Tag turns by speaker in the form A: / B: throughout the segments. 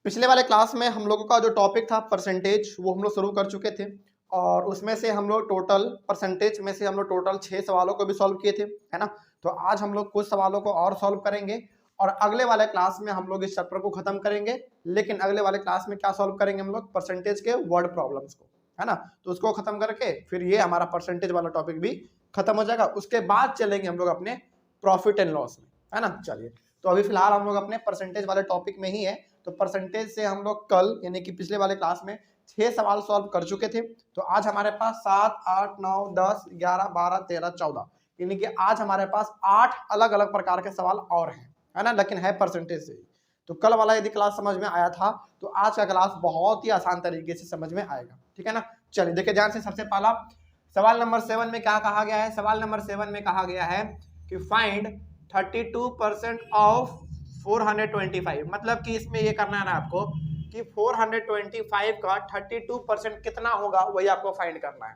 A: पिछले वाले क्लास में हम लोगों का जो टॉपिक था परसेंटेज, वो हम लोग शुरू कर चुके थे और उसमें से हम लोग टोटल परसेंटेज में से हम लोग टोटल 6 सवालों को भी सॉल्व किए थे, है ना। तो आज हम लोग कुछ सवालों को और सॉल्व करेंगे और अगले वाले क्लास में हम लोग इस चैप्टर को खत्म करेंगे। लेकिन अगले वाले क्लास में क्या सॉल्व करेंगे हम लोग? परसेंटेज के वर्ड प्रॉब्लम्स को, है ना। तो उसको खत्म करके फिर ये हमारा परसेंटेज वाला टॉपिक भी खत्म हो जाएगा। उसके बाद चलेंगे हम लोग अपने प्रॉफिट एंड लॉस में, है ना। चलिए, तो अभी फिलहाल हम लोग अपने परसेंटेज वाले टॉपिक में ही है। तो परसेंटेज से हम लोग कल यानी कि पिछले वाले क्लास में 6 सवाल सॉल्व कर चुके थे। तो आज हमारे पास 7, 8, 9, 10, 11, 12, 13, 14 यानी कि आज हमारे पास 8 अलग अलग प्रकार के सवाल और हैं, है ना, लेकिन है परसेंटेज से ही। तो कल वाला यदि क्लास समझ में आया था तो आज का क्लास बहुत ही आसान तरीके से समझ में आएगा, ठीक है ना। चलिए देखिए ध्यान से। सबसे पहला सवाल नंबर 7 में क्या कहा गया है? सवाल नंबर 7 में कहा गया है कि फाइंड 32% ऑफ 425। मतलब कि इसमें ये करना है ना आपको कि 425 का 32% कितना होगा, वही आपको फाइंड करना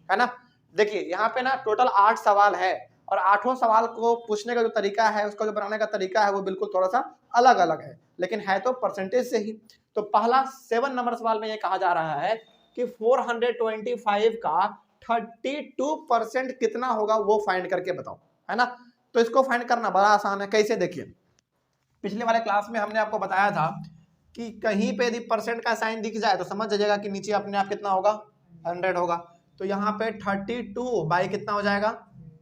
A: है ना। देखिए यहाँ पे ना टोटल 8 सवाल है और 8 सवाल को पूछने का जो तरीका है, उसका जो बनाने का तरीका है, वो बिल्कुल थोड़ा सा अलग अलग है, लेकिन है तो परसेंटेज से ही। तो पहला 7 नंबर सवाल में ये कहा जा रहा है कि 425 का 32% कितना होगा, वो फाइंड करके बताओ, है ना। तो इसको फाइंड करना बड़ा आसान है। कैसे? देखिए, पिछले वाले क्लास में हमने आपको बताया था कि कहीं पे यदि परसेंट का साइन दिख जाए तो समझ जाइएगा कि नीचे अपने आप कितना होगा, 100 होगा। तो यहाँ पे 32 बाई कितना हो जाएगा,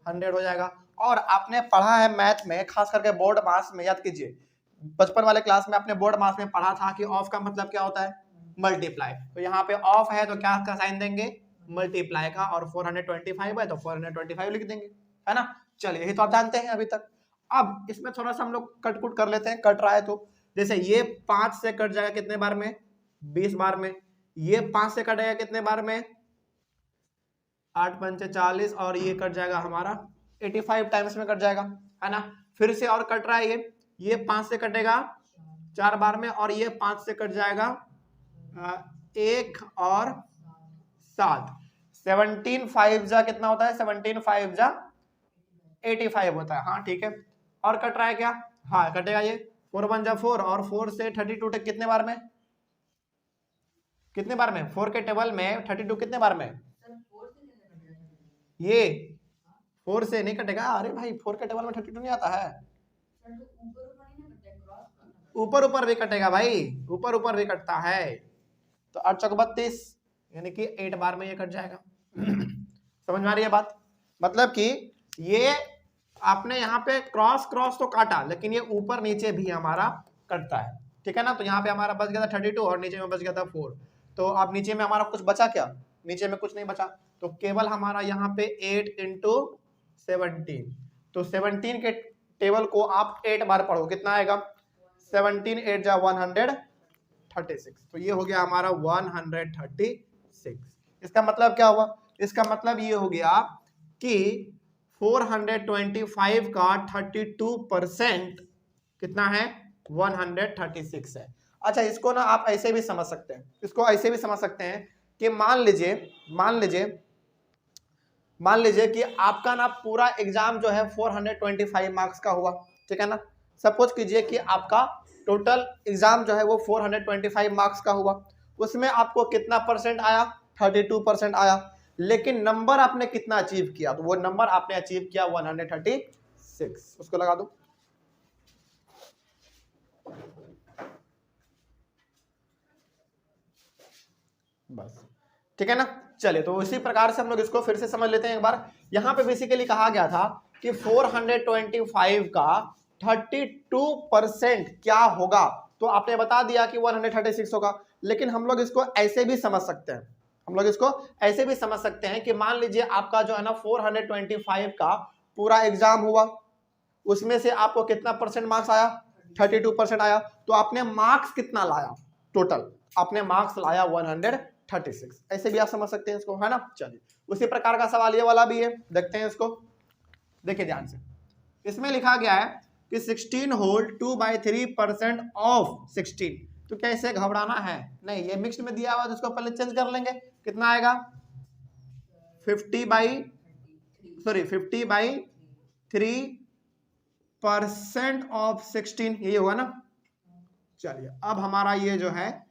A: 100 हो जाएगा। और आपने पढ़ा है मैथ में, खास करके बोर्ड मास में, याद कीजिए बचपन वाले क्लास में आपने बोर्ड मास में पढ़ा था कि ऑफ का मतलब क्या होता है, मल्टीप्लाई। तो यहाँ पे ऑफ है तो क्या का साइन देंगे, मल्टीप्लाई का, और 425 है तो 425 लिख देंगे, है ना। चलिए, यही तो आप जानते हैं अभी तक। अब इसमें थोड़ा सा हम लोग कट कुट कर लेते हैं, कट रहा है तो जैसे ये 5 से कट जाएगा कितने बार में, 20 बार में। ये 5 से कटेगा कितने बार में, 8 पंचे 40, और ये कट जाएगा हमारा 85 टाइम्स में कट जाएगा, है ना। फिर से और कट रहा है ये 5 से कटेगा 4 बार में, और ये 5 से कट जाएगा 1 और 7। 17 5 जा कितना होता है, 17 5 जा 85 होता है। हाँ ठीक है। और कट रहा है क्या? हाँ कटेगा ये 4 1 जा 4, और 4 से 32 तक कितने बार में, कितने बार में? 4 के टेबल में 32 कितने बार में? ये 4 से नहीं कटेगा। अरे भाई 4 के टेबल में 32 नहीं आता है, ऊपर ऊपर भी कटेगा भाई, ऊपर ऊपर भी कटता है। तो 8 चौक 32 यानी कि 8 बार में ये कट जाएगा। समझ में आ रही है बात? मतलब कि ये आपने यहाँ पे क्रॉस क्रॉस तो काटा, लेकिन ये ऊपर नीचे भी हमारा कटता है, ठीक है ना। तो यहाँ पे हमारा बच गया था 32 और नीचे में बच गया था 4। तो अब नीचे में हमारा कुछ बचा क्या? नीचे में कुछ नहीं बचा, तो केवल हमारा यहाँ पे 8 इंटू 17। तो 17 के टेबल को आप 8 बार पढ़ो, कितना आएगा? 17 8 जा 136। तो ये हो गया हमारा 136। इसका मतलब क्या हुआ? इसका मतलब ये हो गया कि 425 का 32% कितना है, 136 है। अच्छा, इसको ना आप ऐसे भी समझ सकते हैं, इसको ऐसे भी समझ सकते हैं कि मान लीजिए कि आपका ना पूरा एग्जाम जो है 425 मार्क्स का हुआ, ठीक है ना। सपोज कीजिए कि आपका टोटल एग्जाम जो है वो 425 मार्क्स का हुआ, उसमें आपको कितना परसेंट आया, 32% आया। लेकिन नंबर आपने कितना अचीव किया? तो वो नंबर आपने अचीव किया 136। उसको लगा दो। बस, ठीक है ना। चलिए, तो इसी प्रकार से हम लोग इसको फिर से समझ लेते हैं एक बार। यहाँ पे बेसिकली कहा गया था कि 425 का 32% क्या होगा, तो आपने बता दिया कि 136 होगा। लेकिन हम लोग इसको ऐसे भी समझ सकते हैं, कि मान लीजिए आपका जो है ना 425 का पूरा एग्जाम हुआ, उसमें से आपको कितना परसेंट मार्क्स आया, 32% आया। तो आपने मार्क्स कितना लाया? टोटल आपने मार्क्स लाया 136। ऐसे भी आप समझ सकते हैं इसको, है ना। चलिए, उसी प्रकार का सवाल ये वाला भी है, देखते हैं इसको। देखिए ध्यान से, इसमें लिखा गया है कि 16 होल 2/3% ऑफ 16। तो क्या इसे घबराना है? नहीं, ये मिक्स्ड में दिया हुआ है, इसको पहले चेंज कर लेंगे। कितना आएगा? 50/3% ऑफ 16, ये होगा ना। चलिए अब हमारा ये जो है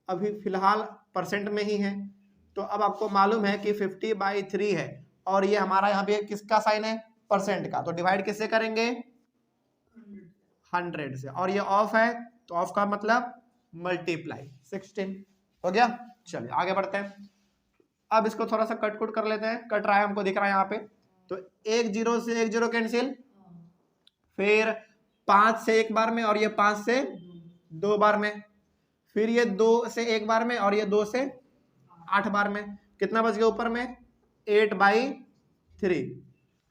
A: अभी फिलहाल परसेंट में ही है, तो अब आपको मालूम है कि 50/3 है और ये हमारा यहाँ पे किसका साइन है, परसेंट का, तो डिवाइड किससे करेंगे, 100 से, और ये ऑफ है तो ऑफ का मतलब मल्टीप्लाई 16 हो गया। चलिए आगे बढ़ते हैं। अब इसको थोड़ा सा कट कुट कर लेते हैं, कट रहा है हमको दिख रहा है यहाँ पे, तो एक जीरो से एक जीरो कैंसिल, फिर 5 से एक बार में और ये 5 से 2 बार में, फिर ये 2 से एक बार में और ये 2 से 8 बार में, कितना बच गया ऊपर में 8/3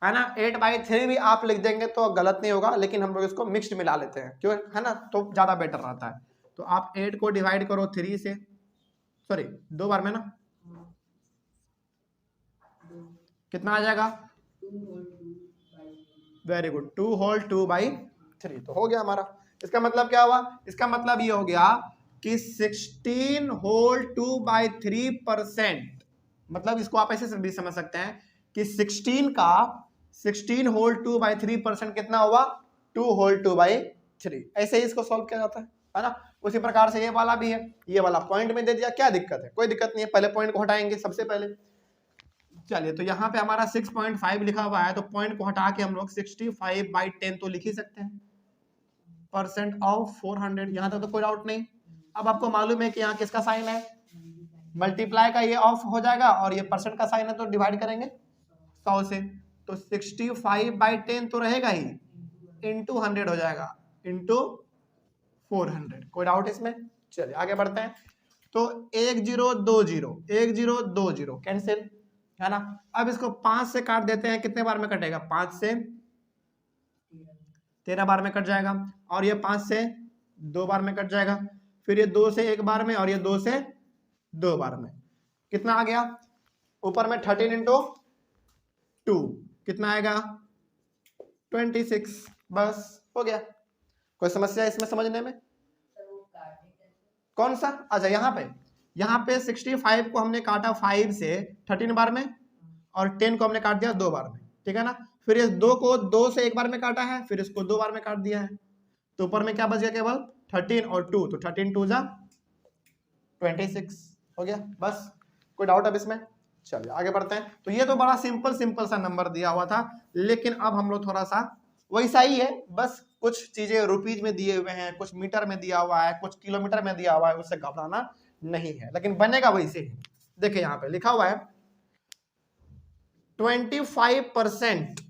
A: है ना। 8/3 भी आप लिख देंगे तो गलत नहीं होगा, लेकिन हम लोग इसको मिक्स्ड मिला लेते हैं, क्यों है ना, तो ज्यादा बेटर रहता है। तो आप 8 को डिवाइड करो 3 से, सॉरी 2 बार में ना, कितना आ जाएगा, वेरी गुड, 2 होल 2/3 तो हो गया हमारा। इसका मतलब क्या हुआ, इसका मतलब ये हो गया कि 16 होल 2/3%, मतलब इसको आप ऐसे भी समझ सकते हैं कि 16 होल 2/3% कितना हुआ, 2 होल 2/3, ऐसे ही इसको सॉल्व किया जाता है ना। उसी प्रकार से ये वाला भी है, ये वाला पॉइंट में दे दिया, क्या दिक्कत है, कोई दिक्कत नहीं है, पहले पॉइंट को हटाएंगे सबसे पहले। चलिए तो यहाँ पे हमारा 6.5 लिखा हुआ है, तो पॉइंट को हटा के हम लोग 65/10 तो लिख ही सकते हैं, परसेंट ऑफ 400, यहाँ तक तो कोई डाउट नहीं। अब आपको मालूम है कि यहाँ किसका साइन है, मल्टीप्लाई का, ये ऑफ हो जाएगा और ये परसेंट का साइन है तो डिवाइड करेंगे 100 से, तो 65/10 तो रहेगा ही, इंटू 100 हो जाएगा, इंटू 400, कोई डाउट इसमें। चलिए आगे बढ़ते हैं। तो 1020 कैंसिल है ना। अब इसको 5 से काट देते हैं, कितने बार में कटेगा, 5 से 13 बार में कट जाएगा, और ये 5 से 2 बार में कट जाएगा, फिर ये 2 से 1 बार में और ये 2 से 2 बार में, कितना आ गया ऊपर में 13 इंटू 2 कितना आएगा 26, बस हो गया। कोई समस्या इसमें समझने में, कौन सा, अच्छा यहाँ पे 65 को हमने काटा 5 से 13 बार में और 10 को हमने काट दिया 2 बार में, ठीक है ना। फिर इस 2 को 2 से 1 बार में काटा है, फिर इसको 2 बार में काट दिया है, तो ऊपर में क्या बच गया, केवल 13 और 2, तो 13 2 जा 26 हो गया, बस। कोई डाउट अब इसमें, चलिए आगे बढ़ते हैं। तो ये तो बड़ा सिंपल सा नंबर दिया हुआ था, लेकिन अब हम लोग थोड़ा सा वैसा ही है, बस कुछ चीजें रुपीज में दिए हुए हैं, कुछ मीटर में दिया हुआ है, कुछ किलोमीटर में दिया हुआ है, उससे घबराना नहीं है, लेकिन बनेगा वैसे ही। देखिए यहाँ पे लिखा हुआ है 25%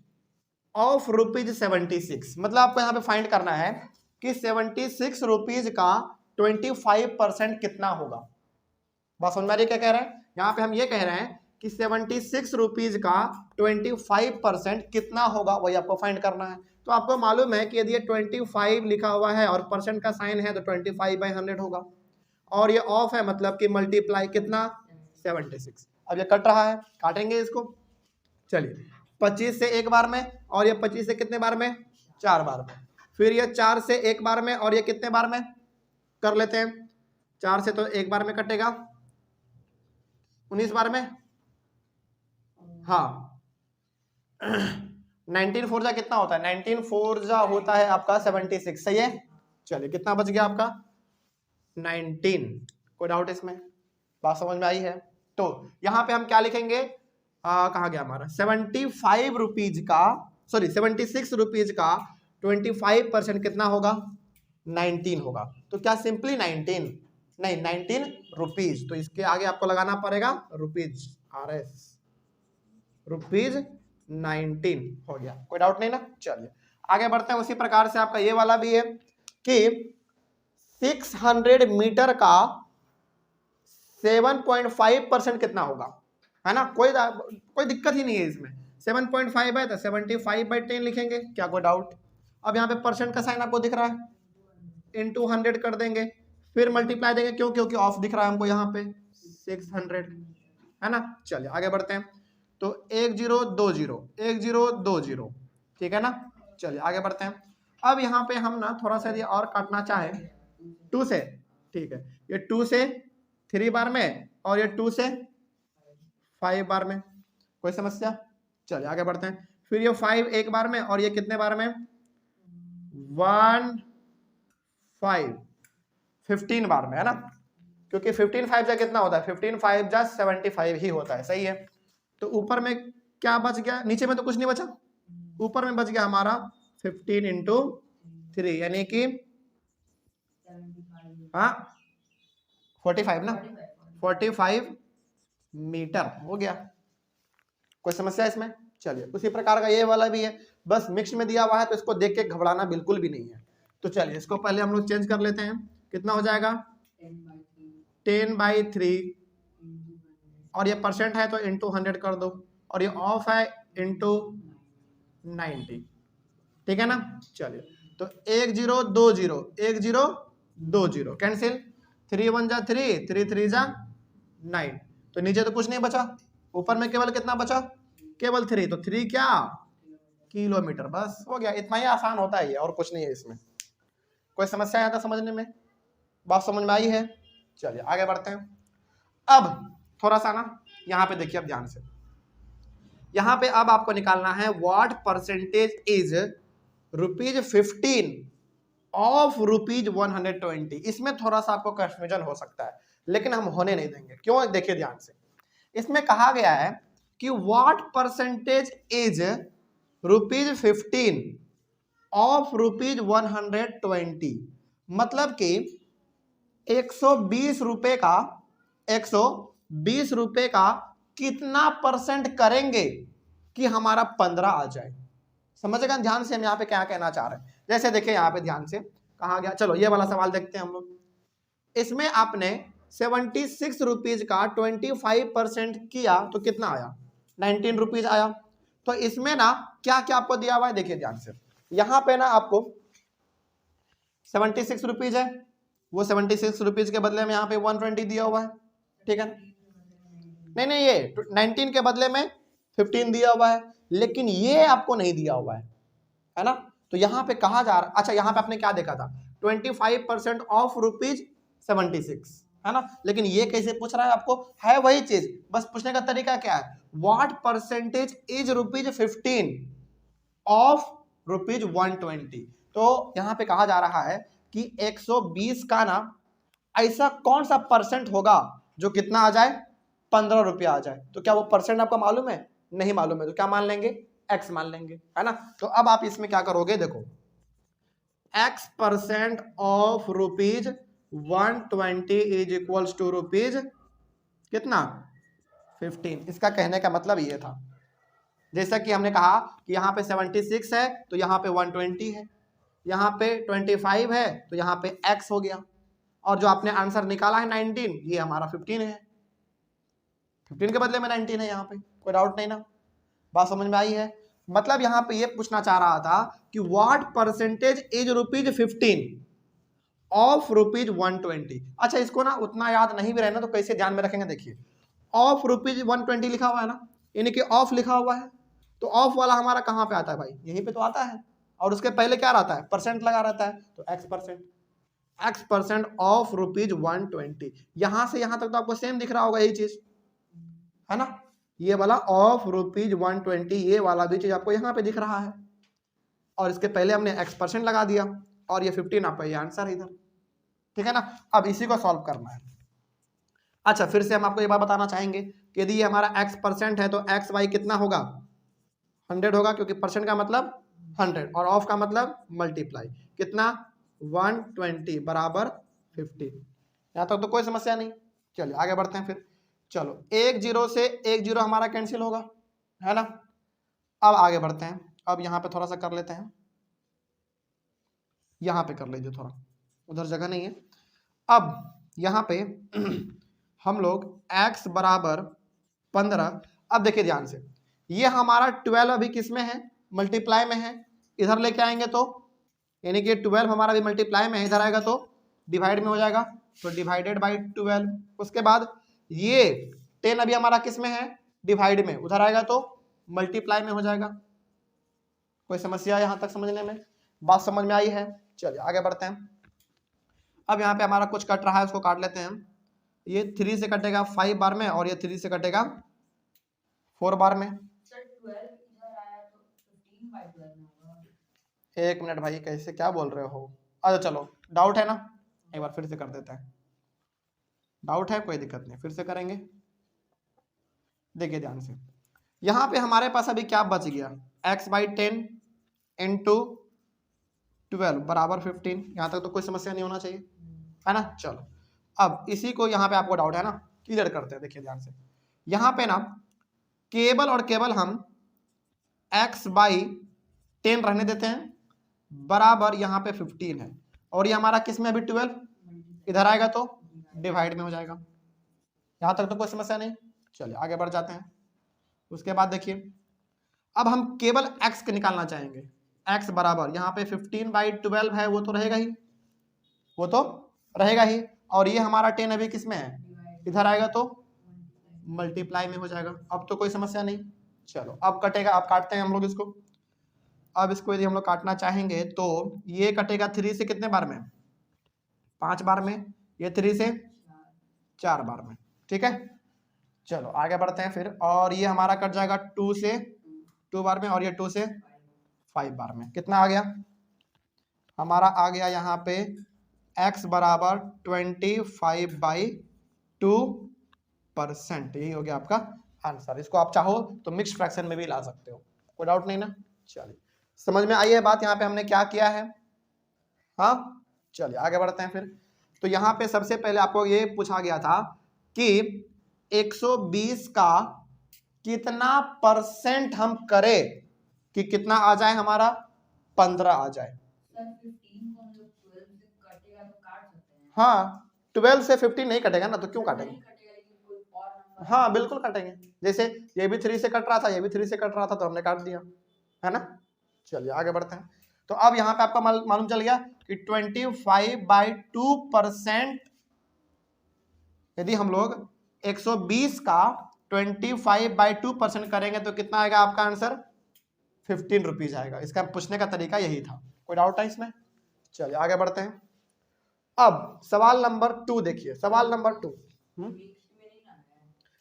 A: ऑफ ₹76, मतलब आपको यहाँ पे फाइंड करना है कि 76 रुपीज का 25% कितना होगा। बात समझ में आ रही है क्या कह रहे हैं, यहाँ पे हम ये कह रहे हैं कि 76 रुपीज का 25% कितना होगा, वही आपको फाइंड करना है। तो आपको मालूम है कि यदि ये 25 लिखा हुआ है और परसेंट का साइन है तो 25/100 होगा, और ये ऑफ है मतलब कि मल्टीप्लाई कितना 76। अब ये कट रहा है, काटेंगे इसको। चलिए 25 से एक बार में और ये 25 से कितने बार में, 4 बार में, फिर ये 4 से एक बार में और ये कितने बार में कर लेते हैं, 4 से तो एक बार में कटेगा 19 बार में, हाँ 19 4 जा कितना होता है, 19 4 जा होता है आपका 76, सही है। चलिए कितना बच गया आपका 19, कोई डाउट इसमें, बात समझ में आई है। तो यहाँ पे हम क्या लिखेंगे, कहाँ गया हमारा 75 रुपीज का, सॉरी 76 रुपीज का 25% कितना होगा 19 होगा, तो क्या सिंपली 19 नहीं 19 रुपीज, तो इसके आगे आपको लगाना पड़ेगा रुपीज, RS रुपीज 19 हो गया, कोई डाउट नहीं ना। चलिए आगे बढ़ते हैं। उसी प्रकार से आपका ये वाला भी है कि 600 मीटर का 7.5% कितना होगा, है ना, कोई दिक्कत ही नहीं है इसमें, 7.5 है तो 75/10 लिखेंगे, क्या कोई डाउट। अब यहाँ पे परसेंट का साइन आपको दिख रहा है, इंटू 100 कर देंगे, फिर मल्टीप्लाई देंगे, क्यों, क्योंकि ऑफ दिख रहा है हमको यहाँ पे 600, है ना। चलिए आगे बढ़ते हैं। तो 1020 ठीक है ना। चलिए आगे बढ़ते हैं। अब यहाँ पे हम ना थोड़ा सा और काटना चाहे 2 से, ठीक है, ये 2 से 3 बार में और ये 2 से 5 बार में, कोई समस्या। चलिए आगे बढ़ते हैं। फिर ये 5 एक बार में और ये कितने बार में 1 5, 15 बार में, है ना, क्योंकि 15 5 जा कितना होता है, 15 5 जा 75 ही होता है, सही है। तो ऊपर में क्या बच गया, नीचे में तो कुछ नहीं बचा, ऊपर में बच गया हमारा 15 इंटू 3 यानी कि हाँ 45 ना, 45 मीटर हो गया। कोई समस्या इसमें? चलिए उसी प्रकार का ये वाला भी है, बस मिक्स में दिया हुआ है तो इसको देख के घबराना बिल्कुल भी नहीं है। तो चलिए इसको पहले हम लोग चेंज कर लेते हैं, कितना हो जाएगा 10/3 और ये परसेंट है तो इंटू 100 कर दो, और ये ऑफ है इंटू 90, ठीक है ना। चलिए तो 1 0 2 0 1 0 2 0 कैंसिल, 3 1 जा 3 3 3 जा 9, तो नीचे तो कुछ नहीं बचा, ऊपर में केवल कितना बचा, केवल 3, तो 3 क्या किलोमीटर, बस हो गया, इतना ही आसान होता है ये, और कुछ नहीं है इसमें। कोई समस्या आता समझने में, बात समझ में आई है? चलिए आगे बढ़ते हैं। अब थोड़ा सा ना यहाँ पे देखिए, अब ध्यान से, यहाँ पे अब आपको निकालना है व्हाट परसेंटेज इज ₹15 ऑफ ₹120। इसमें थोड़ा सा आपको कंफ्यूजन हो सकता है, लेकिन हम होने नहीं देंगे। क्यों? देखिए ध्यान से, इसमें कहा गया है कि व्हाट परसेंटेज इज ₹15 ऑफ ₹120, मतलब कि 120 रुपए का 120 रुपए का कितना परसेंट करेंगे कि हमारा 15 आ जाए। समझेगा ध्यान से हम यहाँ पे क्या कहना चाह रहे हैं। जैसे देखिए यहाँ पे ध्यान से कहा गया, चलो ये वाला सवाल देखते हैं हम लोग। इसमें आपने 76 रुपीज का 25% किया तो कितना आया, 19 रुपीज आया। तो इसमें ना क्या क्या आपको दिया हुआ है, देखिए ध्यान से, यहाँ पे ना आपको 76 रुपीज है, वो 76 रुपीज के बदले में यहाँ पे 120 दिया हुआ है, ठीक है। नहीं नहीं, ये 19 के बदले में 15 दिया हुआ है, लेकिन ये आपको नहीं दिया हुआ है ना। तो यहाँ पे कहा जा रहा, अच्छा यहाँ पे आपने क्या देखा था, 25% ऑफ ₹76, है ना, लेकिन ये कैसे पूछ रहा है आपको, है वही चीज, बस पूछने का तरीका क्या है, व्हाट परसेंटेज इज ₹15 ऑफ ₹120। तो यहाँ पे कहा जा रहा है कि 120 का ना ऐसा कौन सा परसेंट होगा जो कितना आ जाए, 15 रुपया आ जाए। तो क्या वो परसेंट आपको मालूम है? नहीं मालूम है, तो क्या मान लेंगे, x मान लेंगे, है ना। तो अब आप इसमें क्या करोगे, देखो x% of ₹120 is equals to rupees कितना 15। इसका कहने का मतलब ये था, जैसा कि हमने कहा कि यहाँ पे 76 है तो यहाँ पे 120 है, यहाँ पे 25 है तो यहाँ पे x हो गया, और जो आपने आंसर निकाला है 19, ये हमारा 15 है, 15 के बदले में 19 है यहाँ पे, कोई डाउट नहीं ना, बात समझ में आई है। मतलब यहाँ पे ये पूछना चाह रहा था कि व्हाट परसेंटेज इज ₹15 ऑफ ₹120। अच्छा इसको ना उतना याद नहीं भी रहना तो कैसे ध्यान में रखेंगे, देखिए ऑफ ₹120 लिखा हुआ है ना, यानी कि ऑफ लिखा हुआ है, तो ऑफ वाला हमारा कहाँ पे आता है भाई, यहीं पे तो आता है, और उसके पहले क्या रहता है, परसेंट लगा रहता है, तो x% ऑफ ₹120। यहां से यहां तक तो आपको सेम दिख रहा होगा यही चीज, है ना, ये वाला ऑफ ₹120, ये वाला भी चीज आपको यहाँ पे दिख रहा है, और इसके पहले हमने x% लगा दिया, और ये 15 आपका ये आंसर है इधर, ठीक है ना। अब इसी को सॉल्व करना है। अच्छा फिर से हम आपको ये बात बताना चाहेंगे कि यदि ये हमारा x% है तो x y कितना होगा, 100 होगा, क्योंकि परसेंट का मतलब 100 और ऑफ का मतलब मल्टीप्लाई, कितना 120 बराबर 15। यहाँ तक तो कोई समस्या नहीं। चलिए आगे बढ़ते हैं फिर, चलो 1 0 से 1 0 हमारा कैंसिल होगा, है ना। अब आगे बढ़ते हैं, अब यहाँ पे थोड़ा सा कर लेते हैं, यहाँ पे कर लीजिए थोड़ा, उधर जगह नहीं है। अब यहाँ पे हम लोग x बराबर 15, अब देखिए ध्यान से, ये हमारा 12 अभी किस में है, मल्टीप्लाई में है, इधर लेके आएंगे तो यानी कि 12 हमारा भी मल्टीप्लाई में है, इधर आएगा तो डिवाइड में हो जाएगा, तो डिवाइडेड बाई 12। उसके बाद ये 10 अभी हमारा किस में है, डिवाइड में, उधर आएगा तो मल्टीप्लाई में हो जाएगा। कोई समस्या यहाँ तक समझने में, बात समझ में आई है? चलिए आगे बढ़ते हैं। अब यहाँ पे हमारा कुछ कट रहा है, उसको काट लेते हैं हम। ये 3 से कटेगा 5 बार में, और ये 3 से कटेगा 4 बार में। एक मिनट भाई, कैसे क्या बोल रहे हो? अच्छा चलो डाउट है ना, एक बार फिर से कर देते हैं, डाउट है कोई दिक्कत नहीं, फिर से करेंगे। देखिए ध्यान से, यहाँ पे हमारे पास अभी क्या बच गया, x/10 इंटू 12 बराबर 15। यहाँ तक तो कोई समस्या नहीं होना चाहिए, है ना। चलो अब इसी को यहाँ पे आपको डाउट है ना, क्लियर करते हैं। देखिए ध्यान से, यहाँ पे ना केवल और केवल हम x/10 रहने देते हैं, बराबर यहाँ पे 15 है, और ये हमारा किस में अभी 12, इधर आएगा तो डिवाइड में हो जाएगा। यहाँ तक तो कोई समस्या नहीं। चलिए आगे बढ़ जाते हैं। उसके बाद देखिए, अब हम केवल x के निकालना चाहेंगे। x बराबर यहाँ पे 15/12 है, वो तो रहेगा ही, वो तो रहेगा ही, और ये हमारा 10 अभी किस में है, इधर आएगा तो मल्टीप्लाई में हो जाएगा। अब तो कोई समस्या नहीं। चलो अब कटेगा, अब काटते हैं हम लोग इसको। अब इसको यदि हम लोग काटना चाहेंगे तो ये कटेगा 3 से कितने बार में, 5 बार में, ये 3 से 4 बार में, ठीक है। चलो आगे बढ़ते हैं फिर, और ये हमारा कट जाएगा 2 से 2 बार में, और ये 2 से 5 बार में। कितना आ गया हमारा, आ गया यहाँ पे x बराबर 25/2%। यही हो गया आपका आंसर। इसको आप चाहो तो मिक्स फ्रैक्शन में भी ला सकते हो, कोई डाउट नहीं ना। चलिए समझ में आई है बात, यहाँ पे हमने क्या किया है। हाँ चलिए आगे बढ़ते हैं फिर। तो यहाँ पे सबसे पहले आपको ये पूछा गया था कि 120 का कितना परसेंट हम करें कि कितना आ जाए हमारा, 15 आ जाए। हाँ 12 से 15 नहीं कटेगा ना, तो क्यों काटेंगे, हाँ बिल्कुल काटेंगे। जैसे ये भी 3 से कट रहा था, ये भी 3 से कट रहा था, तो हमने काट दिया, है ना। चलिए आगे बढ़ते हैं। तो अब यहाँ पे आपका मालूम चल गया कि 25/2% यदि हम लोग 120 का 25/2% करेंगे तो कितना आएगा आपका आंसर, 15 रुपीज आएगा। इसका पूछने का तरीका यही था, कोई डाउट है इसमें। चलिए आगे बढ़ते हैं। अब सवाल नंबर 2 देखिए, सवाल नंबर 2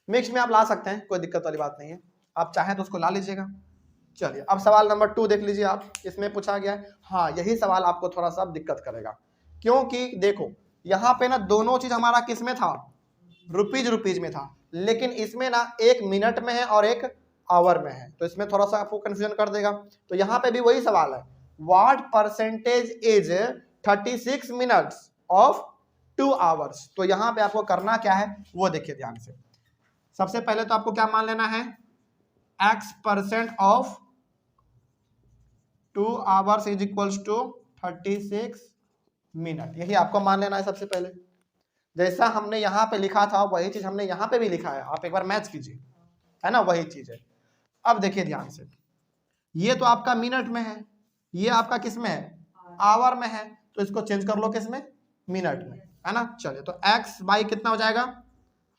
A: मिक्स में आप ला सकते हैं, कोई दिक्कत वाली बात नहीं है, आप चाहें तो उसको ला लीजिएगा। चलिए अब सवाल नंबर 2 देख लीजिए आप, इसमें पूछा गया है, हाँ यही सवाल आपको थोड़ा सा दिक्कत करेगा, क्योंकि देखो यहाँ पे ना दोनों चीज हमारा किस में था, रुपीज में था, लेकिन इसमें ना 1 मिनट में है और 1 आवर में है, तो इसमें थोड़ा सा आपको कंफ्यूजन कर देगा। तो यहाँ पे भी वही सवाल है, what percentage is 36 minutes of 2 hours. तो यहाँ पे आपको करना क्या है वो देखिए ध्यान से। सबसे पहले तो आपको क्या मान लेना है, x% of 2 hours is equals to 36 minute, यही आपको मान लेना है सबसे पहले। जैसा हमने यहाँ पे लिखा था वही चीज हमने यहाँ पे भी लिखा है, आप एक बार मैच कीजिए, है ना, वही चीज है। अब देखिए ध्यान से, ये तो आपका मिनट में है, ये आपका किस में है, आवर में है, तो इसको चेंज कर लो किस में, मिनट में, है ना। चलिए तो x बाई कितना हो जाएगा,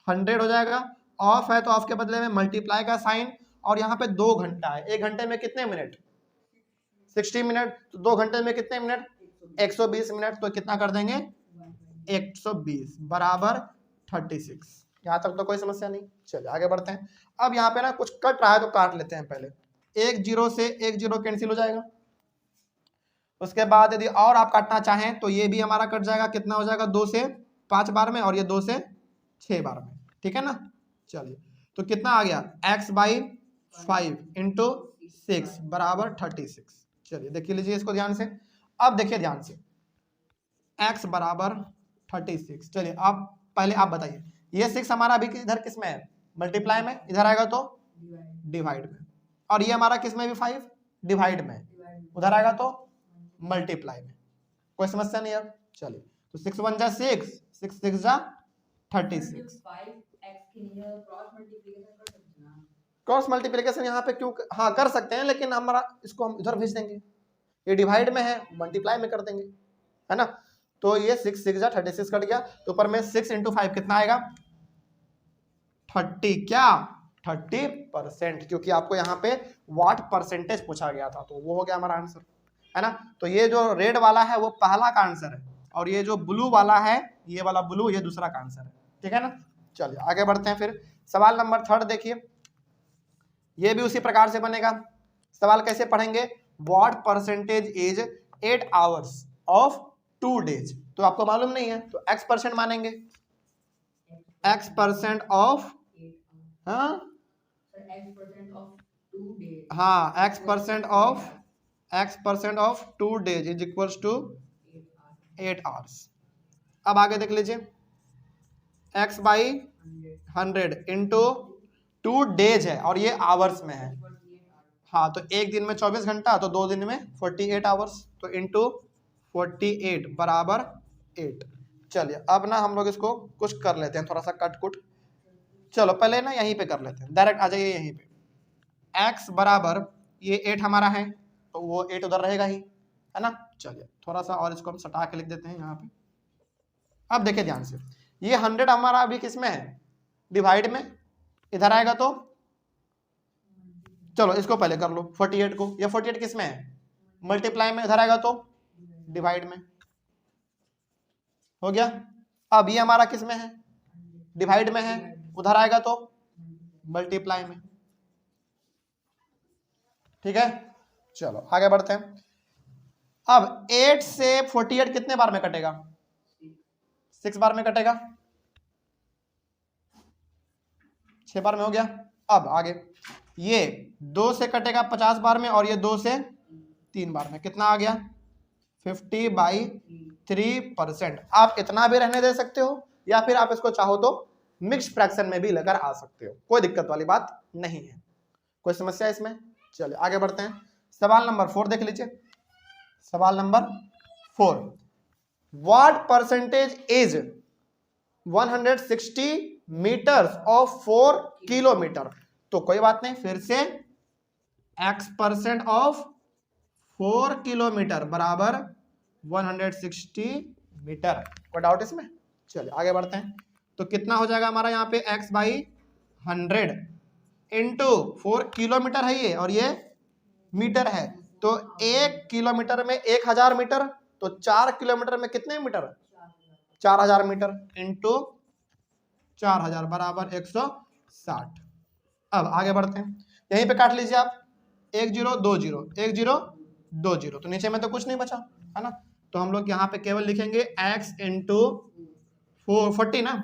A: 100 हो जाएगा, ऑफ है तो ऑफ के बदले में मल्टीप्लाई का साइन, और यहाँ पे 2 घंटा है, 1 घंटे में कितने मिनट, 60 मिनट, तो 2 घंटे में कितने मिनट, 120 मिनट, तो कितना कर देंगे 120 बराबर 36। यहाँ तक तो कोई समस्या नहीं। चलिए आगे बढ़ते हैं। अब यहाँ पे ना कुछ कट रहा है तो काट लेते हैं पहले, 1 0 से 1 0 कैंसिल हो जाएगा। उसके बाद यदि और आप काटना चाहें तो ये भी हमारा कट जाएगा, कितना हो जाएगा, 2 से 5 बार में, और ये 2 से 6 बार में, ठीक है ना। चलिए तो कितना आ गया, x/5 इंटू 6 बराबर 36। चलिए देख लीजिए इसको ध्यान से। अब देखिए ध्यान से, x बराबर 36। चलिए अब पहले आप बताइए, ये 6 हमारा अभी इधर किस में है, मल्टीप्लाई में, इधर आएगा तो डिवाइड में, और ये हमारा किस में भी 5 डिवाइड में, उधर आएगा तो मल्टीप्लाई में, कोई समस्या नहीं। अब चलिए तो 6 1 जा 6, 6 6 जा 36। क्रॉस मल्टीप्लिकेशन यहाँ पे क्यों, हाँ कर सकते हैं, लेकिन हमारा इसको हम इधर भेज देंगे, ये डिवाइड में है, मल्टीप्लाई में कर देंगे, है ना। तो ये 6 6 जा 36 कट गया, तो ऊपर में 6 इंटू 5 कितना आएगा, 30, क्या 30%, क्योंकि आपको यहाँ पे वाट परसेंटेज पूछा गया था, तो वो हो गया हमारा आंसर, है ना। तो ये जो रेड वाला है वो पहला का आंसर है, और ये जो ब्लू वाला है, ये वाला ब्लू, ये दूसरा का आंसर है, ठीक है ना। चलिए आगे बढ़ते हैं फिर। सवाल नंबर 3 देखिए, ये भी उसी प्रकार से बनेगा। सवाल कैसे पढ़ेंगे, what percentage is 8 hours of 2 days. तो आपको मालूम नहीं है, तो x% मानेंगे, x% ऑफ, हाँ x% of 2 days is equals to 8 hours। अब आगे देख लीजिए, x बाई 100 इंटू 2 days है और ये आवर्स में है, हाँ तो एक दिन में 24 घंटा, तो 2 दिन में 48 आवर्स, तो इंटू 48 बराबर 8। चलिए अब ना हम लोग इसको कुछ कर लेते हैं, थोड़ा सा कट कुट, चलो पहले ना यहीं पे कर लेते हैं, डायरेक्ट आ जाइए यहीं पे। x बराबर ये 8 हमारा है, तो वो 8 उधर रहेगा ही, है ना। चलिए थोड़ा सा और इसको हम सटा के लिख देते हैं यहाँ पे। अब देखिए ध्यान से, ये 100 हमारा अभी किस में है, डिवाइड में, इधर आएगा तो चलो इसको पहले कर लो 48 को, या 48 किस में है, मल्टीप्लाई में, इधर आएगा तो डिवाइड में, हो गया। अब ये हमारा किस में है, डिवाइड में है, उधर आएगा तो मल्टीप्लाई में, ठीक है। चलो आगे बढ़ते हैं। अब 8 से 48 कितने बार में कटेगा, 6 बार में कटेगा, 6 बार में हो गया। अब आगे ये 2 से कटेगा 50 बार में, और ये 2 से 3 बार में, कितना आ गया 50/3%। आप इतना भी रहने दे सकते हो, या फिर आप इसको चाहो तो मिक्स फ्रैक्शन में भी लेकर आ सकते हो, कोई दिक्कत वाली बात नहीं है, कोई समस्या इसमें। चलिए आगे बढ़ते हैं, सवाल नंबर 4 देख लीजिए। सवाल number 4, what percentage is 160 metres of 4 kilometre. तो कोई बात नहीं, फिर से x% ऑफ 4 किलोमीटर बराबर 160 मीटर, कोई डाउट इसमें। चलिए आगे बढ़ते हैं, तो कितना हो जाएगा हमारा यहाँ पे x बाई 100 इंटू 4 किलोमीटर है ये, और ये मीटर है, तो 1 किलोमीटर में 1000 मीटर, तो 4 किलोमीटर में कितने मीटर, 4000 मीटर, इंटू 4000 बराबर 160। अब आगे बढ़ते हैं, यहीं पे काट लीजिए आप, 1 0 2 0 1 0 2 0, तो नीचे में तो कुछ नहीं बचा, है ना। तो हम लोग यहाँ पे केवल लिखेंगे x इंटू 40 ना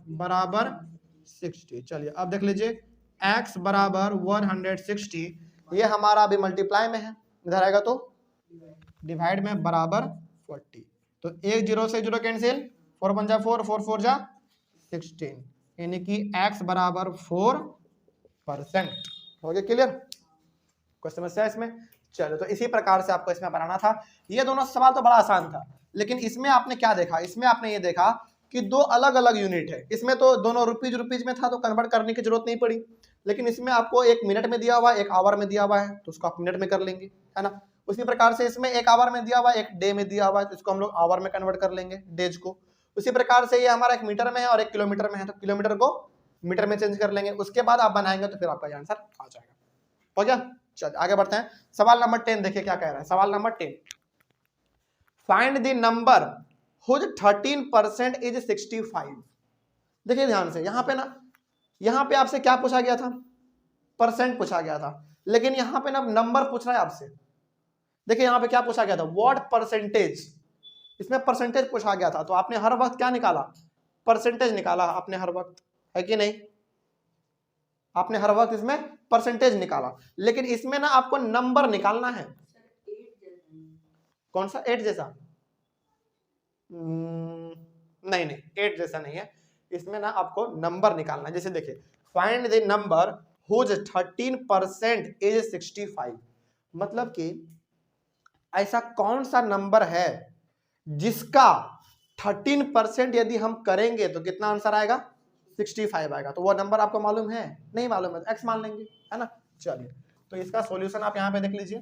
A: बराबर 60। चलिए अब देख लीजिए, x बराबर 160, ये हमारा अभी मल्टीप्लाई में है, इधर आएगा तो डिवाइड में बराबर 40, तो 1 0 से 0 कैंसिल, 4 1 जा 4, 4 4 जा 16, यानी कि x बराबर 4%। हो गया क्लियर, कोई समस्या इसमें। चलो तो इसी प्रकार से आपको इसमें बनाना था। ये दोनों सवाल तो बड़ा आसान था, लेकिन इसमें आपने क्या देखा, इसमें आपने ये देखा कि दो अलग अलग यूनिट है। इसमें तो दोनों रुपीज में था, तो कन्वर्ट करने की जरूरत नहीं पड़ी, लेकिन इसमें आपको 1 मिनट में दिया हुआ है, 1 आवर में दिया हुआ है, तो उसको आप मिनट में कर लेंगे, है ना। उसी प्रकार से इसमें 1 आवर में दिया हुआ है, 1 डे में दिया हुआ है, तो इसको हम लोग आवर में कन्वर्ट कर लेंगे, डेज को। उसी प्रकार से ये हमारा 1 मीटर में है और 1 किलोमीटर में है, तो किलोमीटर को मीटर में चेंज कर लेंगे, उसके बाद आप बनाएंगे तो फिर आपका आंसर आ जाएगा। हो गया, चलिए आगे बढ़ते हैं। सवाल नंबर 10 देखिए क्या कह रहा है। सवाल number 10, find the number whose 13% is 65। देखिए ध्यान से, यहाँ पे ना, यहाँ पे आपसे क्या पूछा गया था, परसेंट पूछा गया था, लेकिन यहाँ पे ना नंबर पूछ रहा है आपसे। देखिए यहाँ पे क्या पूछा गया था, व्हाट परसेंटेज, इसमें परसेंटेज पूछा गया था, तो आपने हर वक्त क्या निकाला, परसेंटेज निकाला आपने हर वक्त, है कि नहीं, आपने हर वक्त इसमें परसेंटेज निकाला, लेकिन इसमें ना आपको नंबर निकालना है। कौन सा 8 जैसा, नहीं नहीं 8 जैसा नहीं है, इसमें ना आपको नंबर निकालना है। जैसे देखिए, find the number whose 13% is 65, मतलब कि ऐसा कौन सा नंबर है जिसका 13% यदि हम करेंगे तो कितना आंसर आएगा, 65 आएगा। तो वो नंबर आपको मालूम है, नहीं मालूम है तो x मान लेंगे, है ना। चलिए तो इसका सॉल्यूशन आप यहाँ पे देख लीजिए,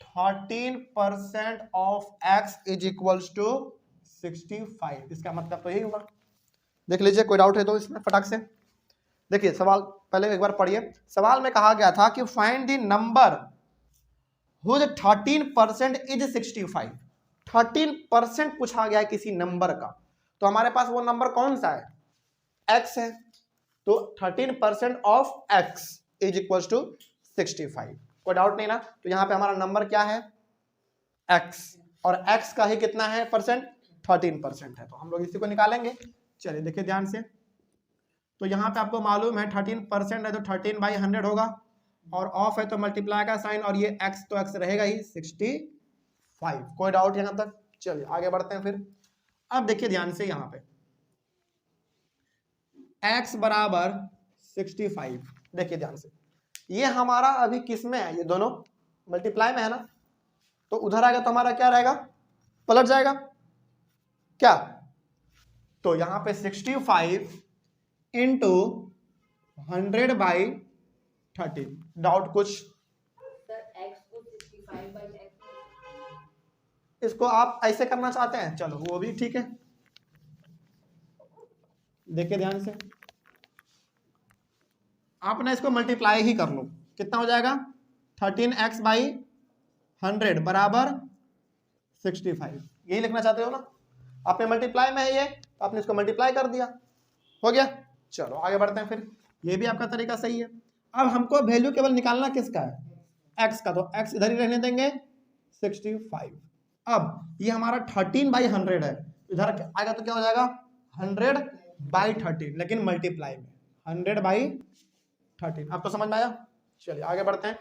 A: 13% of x is equals to 65, इसका मतलब तो यही होगा। देख लीजिए, कोई डाउट है तो इसमें फटाक से देखिए। सवाल पहले एक बार पढ़िए, सवाल में कहा गया था कि find the number whose 13% is 65, 13% पूछा गया है किसी नंबर का, तो हमारे पास वो नंबर कौन सा है, x है, तो 13% of x is equals to 65। कोई डाउट नहीं ना, तो यहाँ पे हमारा नंबर क्या है, x, और x का ही कितना है परसेंट, 13% है। तो हम लोग इसी को निकालेंगे। चलिए देखिए ध्यान से, तो यहाँ पे आपको मालूम है 13% है तो 13/100 होगा, और ऑफ है तो मल्टीप्लाई का साइन, और ये x तो x रहेगा ही 65। कोई डाउट यहाँ तक? चलिए आगे बढ़ते हैं फिर। अब देखिए ध्यान से, यहाँ पे x बराबर 65, देखिए ध्यान से, ये हमारा अभी किस में है, ये दोनों मल्टीप्लाई में है ना, तो उधर आएगा तो हमारा क्या रहेगा, पलट जाएगा क्या। तो यहाँ पे 65 इंटू 100/13। डाउट कुछ? इसको आप ऐसे करना चाहते हैं, चलो वो भी ठीक है। देखिए ध्यान से, आप ना इसको मल्टीप्लाई ही कर लो, कितना हो जाएगा 13x/100 बराबर 65। यही लिखना चाहते हो ना, आपने मल्टीप्लाई में है ये, तो आपने इसको मल्टीप्लाई कर दिया, हो गया। चलो आगे बढ़ते हैं फिर, ये भी आपका तरीका सही है। अब हमको वैल्यू केवल निकालना किसका है, x का, तो x इधर ही रहने देंगे 65। अब ये हमारा 13/100 है, इधर आएगा तो क्या हो जाएगा 100/13, लेकिन मल्टीप्लाई में 100/13। अब तो समझ में आया। चलिए आगे बढ़ते हैं।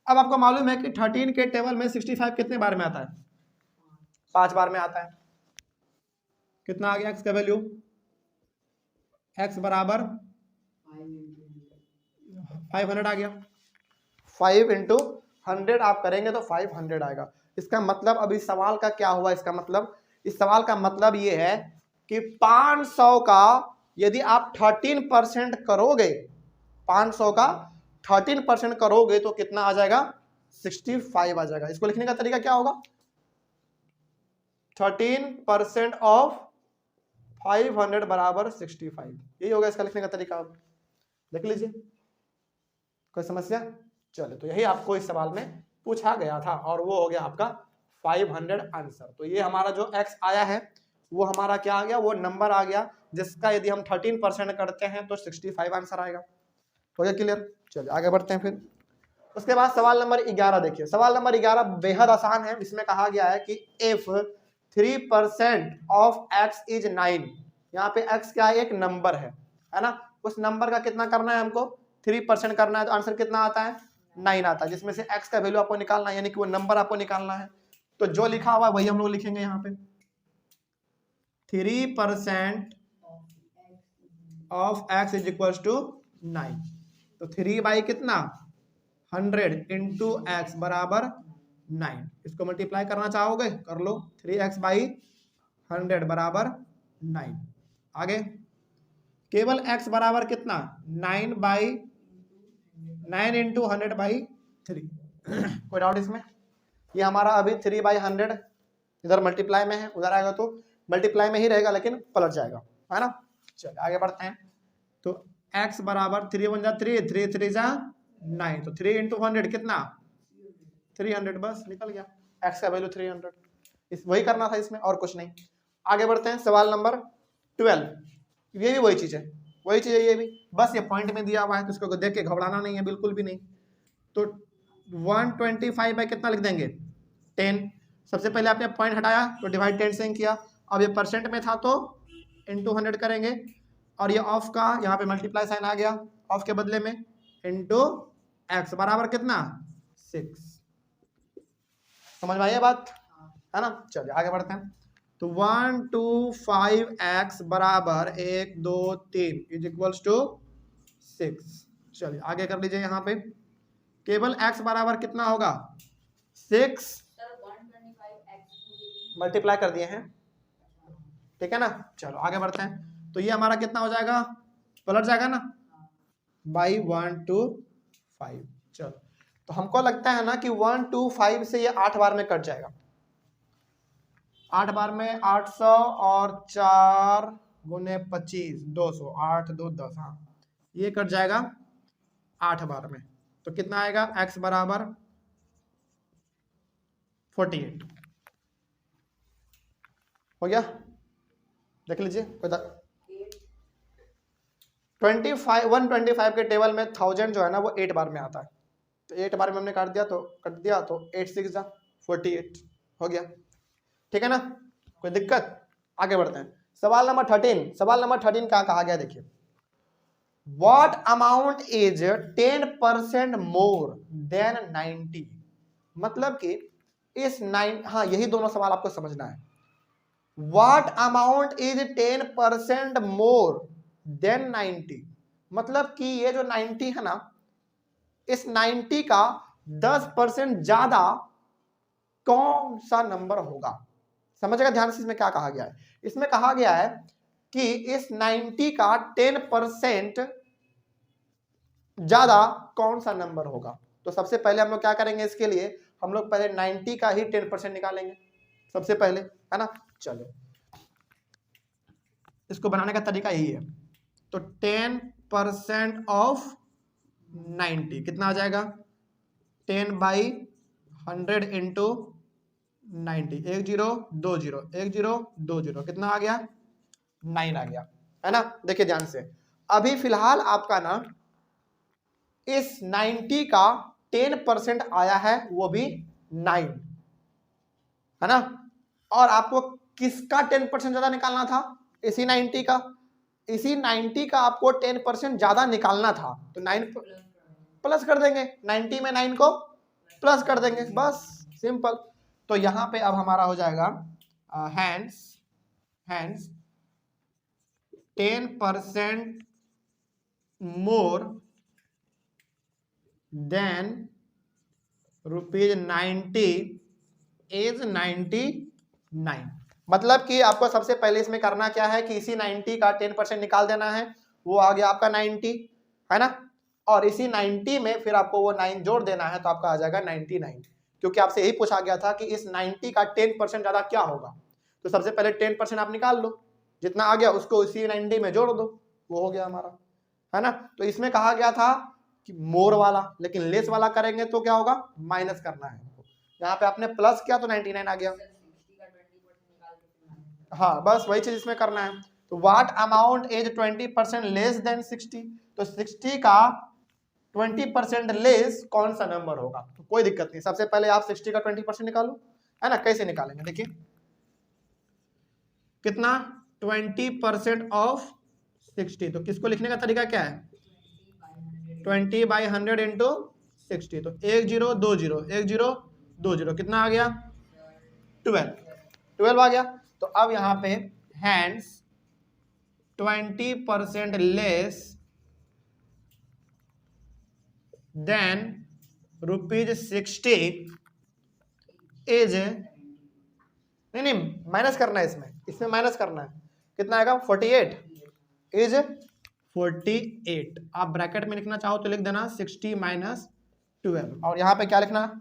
A: अब आपको मालूम है कि 13 के टेबल में 65 कितने बार में आता है, 5 बार में आता है। कितना आ गया x का वैल्यू, x बराबर 500 आ गया। 5 इंटू 100 आप करेंगे तो 500 आएगा। इसका मतलब अब इस सवाल का क्या हुआ, इसका मतलब, इस सवाल का मतलब ये है कि 500 का यदि आप 13% करोगे, 500 का 13% करोगे तो कितना आ जाएगा, 65 आ जाएगा। इसको लिखने का तरीका क्या होगा, 13% ऑफ 500 बराबर 65, यही होगा इसका लिखने का तरीका। आप देख लीजिए, कोई समस्या? चलो, तो यही आपको इस सवाल में पूछा गया था, और वो हो गया आपका 500 आंसर। तो ये हमारा जो x आया है वो हमारा क्या आ गया, वो नंबर आ गया जिसका यदि हम 13% करते हैं तो 65 आंसर आएगा। हो गया क्लियर? चलिए आगे बढ़ते हैं फिर। उसके बाद सवाल नंबर 11 देखिए। सवाल नंबर 11 बेहद आसान है। इसमें कहा गया है कि इफ 3% ऑफ x इज 9, यहाँ पे x क्या है, एक नंबर है ना, उस नंबर का कितना करना है हमको, 3% करना है, तो आंसर कितना आता है, 9 आता है, जिसमें से x का वैल्यू आपको निकालना है, यानी कि वो नंबर आपको निकालना है। तो जो लिखा हुआ है वही हम लोग लिखेंगे यहाँ पे, 3% of x is equal to 9। तो 3 बाई कितना, 100 इंटू एक्स बराबर 9। इसको मल्टीप्लाई करना चाहोगे कर लो, 3x/100 बराबर 9। आगे केवल x बराबर कितना, 9 इंटू 100/3। कोई डाउट इसमें? ये हमारा अभी 3/100 इधर मल्टीप्लाई में है, उधर आएगा तो मल्टीप्लाई में ही रहेगा लेकिन पलट जाएगा, है ना। चलिए आगे बढ़ते हैं। तो x बराबर 3 × 1 = 3, 3 × 3 = 9, तो 3 इंटू 100 कितना, 300, बस निकल गया x का वैल्यू 300। वही करना था इसमें, और कुछ नहीं। आगे बढ़ते हैं। सवाल नंबर 12, ये भी वही चीज है, वही चीज है ये भी, बस ये पॉइंट में दिया हुआ है तो इसको देख के घबराना नहीं है, बिल्कुल भी नहीं। तो 125 बाई कितना लिख देंगे, 10। सबसे पहले आपने पॉइंट हटाया तो डिवाइड 10 से किया। अब ये परसेंट में था तो इंटू 100 करेंगे, और ये ऑफ का यहाँ पे मल्टीप्लाई साइन आ गया, ऑफ के बदले में इंटू एक्स बराबर कितना, 6। समझ में आई बात, है ना। चलिए आगे बढ़ते हैं। तो 125x बराबर 1 2 3 इज इक्वल्स टू 6। चलिए आगे कर लीजिए। यहाँ पे केवल x बराबर कितना होगा, 6 मल्टीप्लाई कर दिए हैं, ठीक है ना। चलो आगे बढ़ते हैं। तो ये हमारा कितना हो जाएगा, पलट जाएगा ना, बाई 125। चलो, तो हमको लगता है ना कि 125 से ये 8 बार में कट जाएगा। 8 बार में 800 और 4 गुने 25 200, 8 2 10, हाँ ये कट जाएगा 8 बार में। तो कितना आएगा, x बराबर 48 हो गया। देख लीजिए 125 के टेबल में 1000 जो है ना वो 8 बार में आता है, तो 8 बार में हमने काट दिया तो 8 6 48 हो गया। ठीक है ना, कोई दिक्कत? आगे बढ़ते हैं। सवाल नंबर 13, सवाल नंबर 13 क्या कहा गया देखिए, what amount is 10% more than 90। मतलब कि इस 9, हाँ यही दोनों सवाल आपको समझना है। What amount is 10% more than 90, मतलब कि ये जो 90 है ना, इस 90 का 10% ज्यादा कौन सा नंबर होगा। समझेगा ध्यान से, इसमें क्या कहा गया है, इसमें कहा गया है कि इस 90 का 10% ज्यादा कौन सा नंबर होगा। तो सबसे पहले हम लोग क्या करेंगे, इसके लिए हम लोग पहले 90 का ही 10% निकालेंगे सबसे पहले, है ना। चलो इसको बनाने का तरीका यही है। तो 10% ऑफ 90 कितना आ जाएगा, 10/100 इंटू 90, 1020 कितना आ गया, 9 आ गया, है ना। देखिए ध्यान से, अभी फिलहाल आपका ना इस 90 का 10% आया है, वो भी 9, है ना। और आपको किसका 10% ज्यादा निकालना था, इसी 90 का, इसी 90 का आपको 10% ज्यादा निकालना था। तो 9 प्लस कर देंगे, 90 में 9 को प्लस कर देंगे, बस सिंपल। तो यहां पे अब हमारा हो जाएगा हैंड्स 10% मोर देन ₹90 इज 99। मतलब कि आपको सबसे पहले इसमें करना क्या है कि इसी 90 का 10% निकाल देना है, वो आ गया आपका 90, है ना। और इसी 90 में फिर आपको वो 9 जोड़ देना है, तो आपका आ जाएगा 99, क्योंकि आपसे यही पूछा गया था कि इस 90 का 10% ज्यादा क्या होगा। तो सबसे पहले 10% आप निकाल लो, जितना आ गया उसको इसी 90 में जोड़ दो, वो हो गया हमारा, है ना। तो इसमें कहा गया था कि मोर वाला, लेकिन लेस वाला करेंगे तो क्या होगा, माइनस करना है। यहाँ पे आपने प्लस किया तो 99 आ गया। हाँ बस वही चीज इसमें करना है। तो what amount is 20% less than 60, तो 60 का 20% लेस कौन सा नंबर होगा। तो कोई दिक्कत नहीं, सबसे पहले आप 60 का 20% निकालो, है ना। कैसे निकालेंगे देखिए, कितना 20% ऑफ 60, तो किसको लिखने का तरीका क्या है, 20/100 इंटू 60, तो 1020 कितना आ गया, 12 आ गया। तो अब यहाँ पे हैंड्स 20% लेस देन ₹60 इज, नहीं माइनस करना है, इसमें माइनस करना है, कितना आएगा 48 इज 48। आप ब्रैकेट में लिखना चाहो तो लिख देना 60 माइनस 12, और यहाँ पे क्या लिखना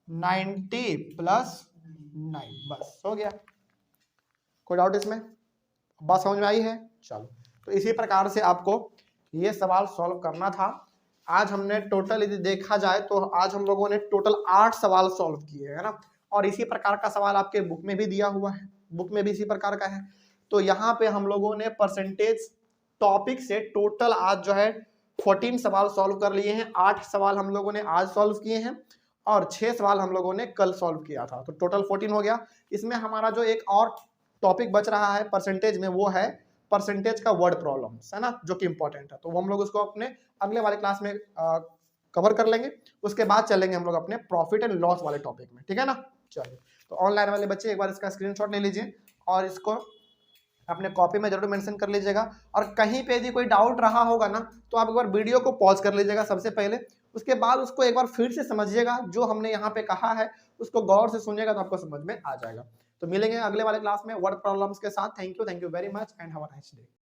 A: 90 प्लस 9, बस हो गया। कोई डाउट इसमें, बात समझ में आई है। चलो तो इसी प्रकार से आपको ये सवाल सॉल्व करना था। आज हमने टोटल यदि देखा जाए तो आज हम लोगों ने टोटल 8 सवाल सॉल्व किए, है ना। और इसी प्रकार का सवाल आपके बुक में भी दिया हुआ है, बुक में भी इसी प्रकार का है। तो यहाँ पे हम लोगों ने परसेंटेज टॉपिक से टोटल आज जो है 14 सवाल सॉल्व कर लिए हैं। 8 सवाल हम लोगों ने आज सॉल्व किए हैं और 6 सवाल हम लोगों ने कल सॉल्व किया था, तो टोटल 14 हो गया। इसमें हमारा जो एक और टॉपिक बच रहा है परसेंटेज में, वो है परसेंटेज का वर्ड प्रॉब्लम्स, है ना, जो कि इंपॉर्टेंट है। तो वो हम लोग उसको अपने अगले वाले क्लास में कवर कर लेंगे। उसके बाद चलेंगे हम लोग अपने प्रॉफिट एंड लॉस वाले टॉपिक में, ठीक है ना। चलिए, तो ऑनलाइन वाले बच्चे एक बार इसका स्क्रीनशॉट ले लीजिए और इसको अपने कॉपी में जरूर मेंशन कर लीजिएगा। और कहीं पे यदि कोई डाउट रहा होगा ना, तो आप एक बार वीडियो को पॉज कर लीजिएगा सबसे पहले, उसके बाद उसको एक बार फिर से समझिएगा, जो हमने यहाँ पे कहा है उसको गौर से सुनिएगा तो आपको समझ में आ जाएगा। तो मिलेंगे अगले वाले क्लास में वर्ड प्रॉब्लम्स के साथ। Thank you very much and have a nice day.